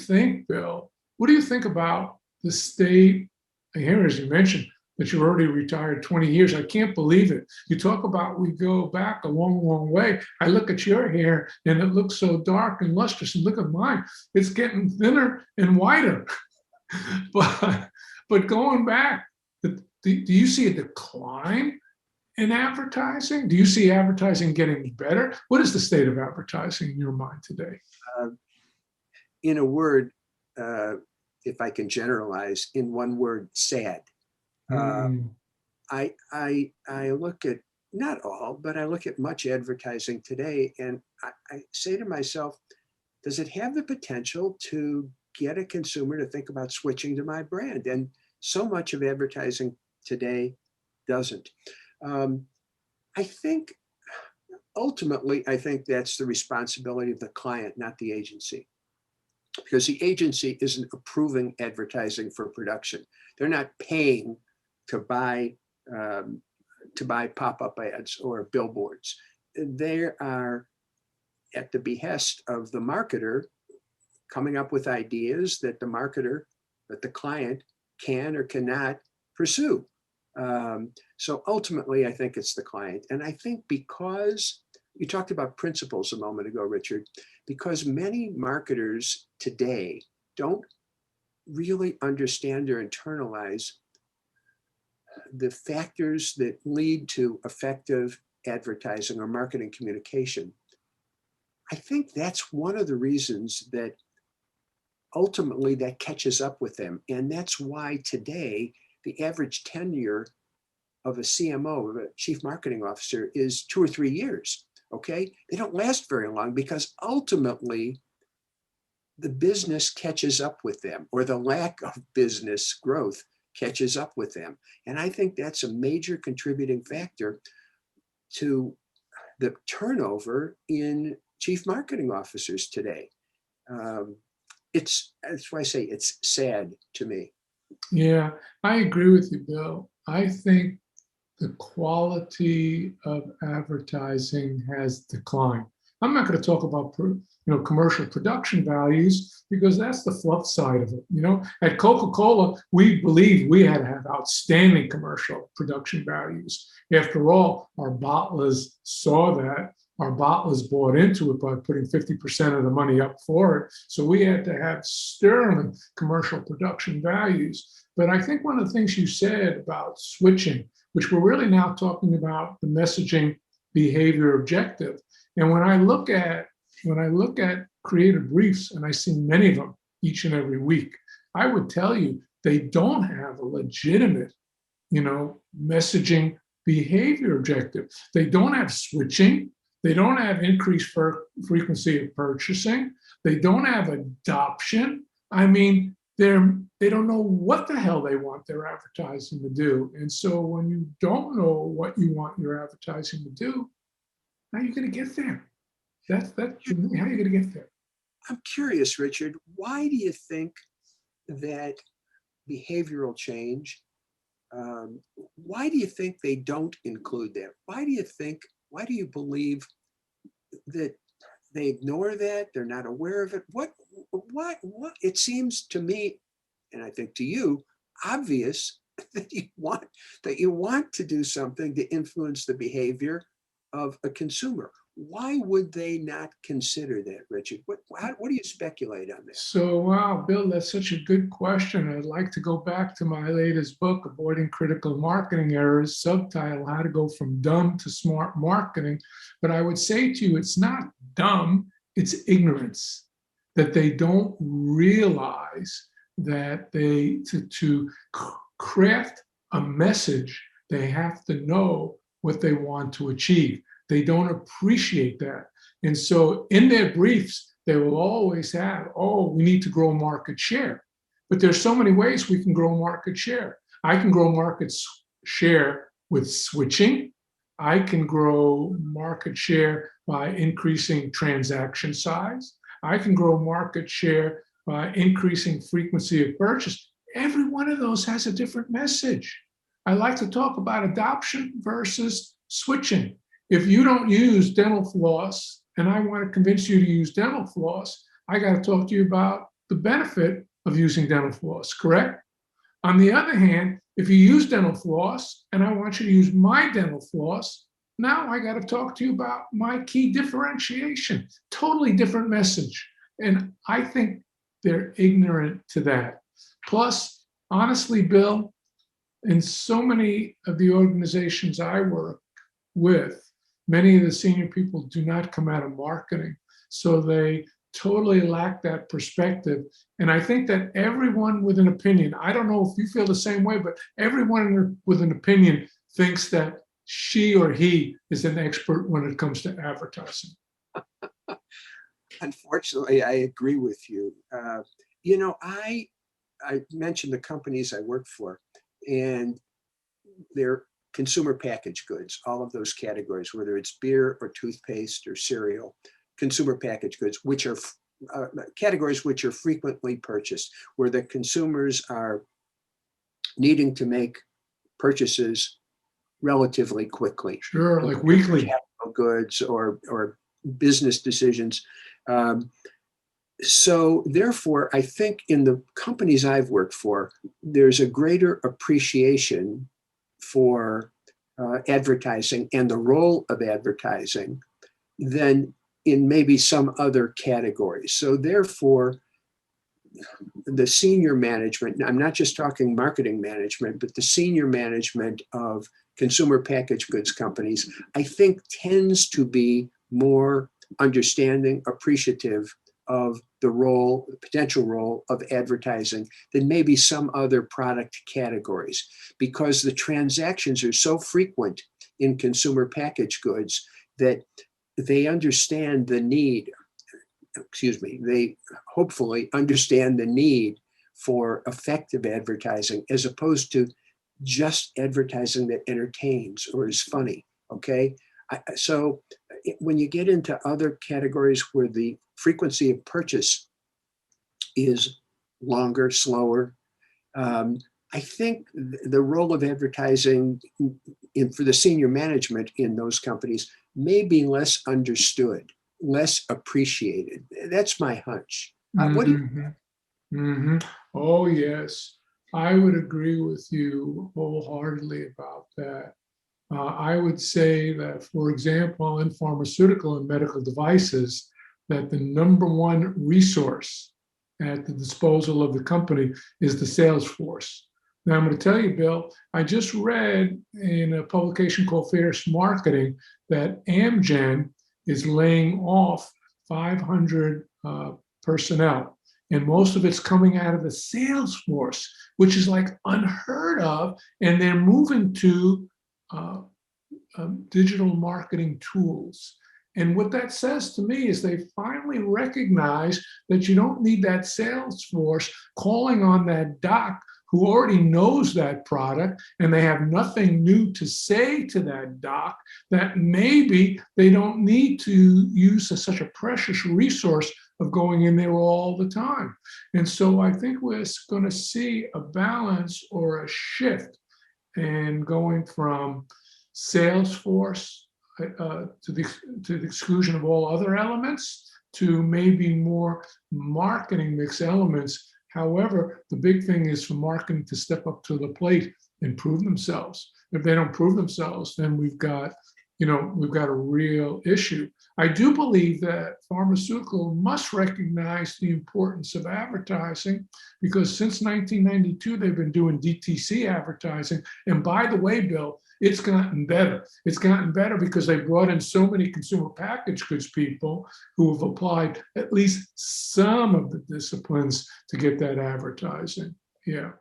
think, Bill? What do you think about the state? Here, as you mentioned, that you're already retired 20 years. I can't believe it. You talk about we go back a long, long way. I look at your hair and it looks so dark and lustrous. And look at mine. It's getting thinner and whiter. but going back, do you see a decline in advertising? Do you see advertising getting better? What is the state of advertising in your mind today? In a word, if I can generalize, in one word, sad. I look at, not all, but I look at much advertising today, and I say to myself, does it have the potential to get a consumer to think about switching to my brand? And so much of advertising today doesn't. I think ultimately, I think that's the responsibility of the client, not the agency. Because the agency isn't approving advertising for production. They're not paying to buy pop-up ads or billboards. They are at the behest of the marketer coming up with ideas that the client can or cannot pursue. So ultimately, I think it's the client. And I think because you talked about principles a moment ago, Richard, because many marketers today don't really understand or internalize the factors that lead to effective advertising or marketing communication. I think that's one of the reasons that ultimately that catches up with them. And that's why today the average tenure of a CMO, of a chief marketing officer, is 2 or 3 years. Okay, they don't last very long because ultimately the business catches up with them, or the lack of business growth catches up with them. And I think that's a major contributing factor to the turnover in chief marketing officers today. That's why I say it's sad to me. Yeah, I agree with you, Bill. I think the quality of advertising has declined. I'm not going to talk about commercial production values, because that's the fluff side of it. At Coca-Cola, we believe we had to have outstanding commercial production values. After all, our bottlers saw that. Our bottlers bought into it by putting 50% of the money up for it. So we had to have sterling commercial production values. But I think one of the things you said about switching, which we're really now talking about the messaging behavior objective. And when I look at creative briefs, and I see many of them each and every week, I would tell you they don't have a legitimate, messaging behavior objective. They don't have switching. They don't have increased frequency of purchasing. They don't have adoption. I mean, they don't know what the hell they want their advertising to do. And so when you don't know what you want your advertising to do, how are you going to get there? That's how are you going to get there? I'm curious, Richard, why do you think that behavioral change, why do you think they don't include that? Why do you believe that they ignore that? They're not aware of it? What it seems to me, and I think to you, obvious that you want to do something to influence the behavior of a consumer. Why would they not consider that, Richard? What do you speculate on that? So, wow, Bill, that's such a good question. I'd like to go back to my latest book, Avoiding Critical Marketing Errors, subtitle, How to Go from Dumb to Smart Marketing. But I would say to you, it's not dumb, it's ignorance, that they don't realize that to craft a message, they have to know what they want to achieve. They don't appreciate that. And so in their briefs, they will always have, we need to grow market share. But there's so many ways we can grow market share. I can grow market share with switching. I can grow market share by increasing transaction size. I can grow market share by increasing frequency of purchase. Every one of those has a different message. I like to talk about adoption versus switching. If you don't use dental floss, and I want to convince you to use dental floss, I got to talk to you about the benefit of using dental floss, correct? On the other hand, if you use dental floss and I want you to use my dental floss, now I got to talk to you about my key differentiation. Totally different message. And I think they're ignorant to that. Plus, honestly, Bill, in so many of the organizations I work with, many of the senior people do not come out of marketing. So they totally lack that perspective. And I think that everyone with an opinion, I don't know if you feel the same way, but everyone with an opinion thinks that she or he is an expert when it comes to advertising. Unfortunately, I agree with you. You know, I mentioned the companies I work for, and they're consumer packaged goods, all of those categories, whether it's beer or toothpaste or cereal, consumer packaged goods, which are categories which are frequently purchased, where the consumers are needing to make purchases relatively quickly. Sure, like weekly. Capital goods or business decisions. So therefore, I think in the companies I've worked for, there's a greater appreciation for advertising and the role of advertising than in maybe some other categories. So therefore, the senior management, I'm not just talking marketing management, but the senior management of consumer packaged goods companies, I think tends to be more understanding, appreciative of the role, the potential role of advertising than maybe some other product categories, because the transactions are so frequent in consumer packaged goods that they understand the need, they hopefully understand the need for effective advertising as opposed to just advertising that entertains or is funny, okay? So when you get into other categories where the frequency of purchase is longer, slower, I think the role of advertising for the senior management in those companies may be less understood, less appreciated. That's my hunch. What do you think? Mm-hmm. Oh, yes. I would agree with you wholeheartedly about that. I would say that, for example, in pharmaceutical and medical devices, that the number one resource at the disposal of the company is the sales force. Now, I'm going to tell you, Bill, I just read in a publication called Fierce Marketing that Amgen is laying off 500 personnel, and most of it's coming out of the sales force, which is like unheard of, and they're moving to digital marketing tools. And what that says to me is they finally recognize that you don't need that sales force calling on that doc who already knows that product, and they have nothing new to say to that doc, that maybe they don't need to use such a precious resource of going in there all the time. And so I think we're going to see a balance or a shift in going from Salesforce to the exclusion of all other elements to maybe more marketing mix elements. However, the big thing is for marketing to step up to the plate and prove themselves. If they don't prove themselves, then we've got a real issue. I do believe that pharmaceutical must recognize the importance of advertising, because since 1992, they've been doing DTC advertising. And by the way, Bill, it's gotten better. It's gotten better because they brought in so many consumer packaged goods people who have applied at least some of the disciplines to get that advertising. Yeah.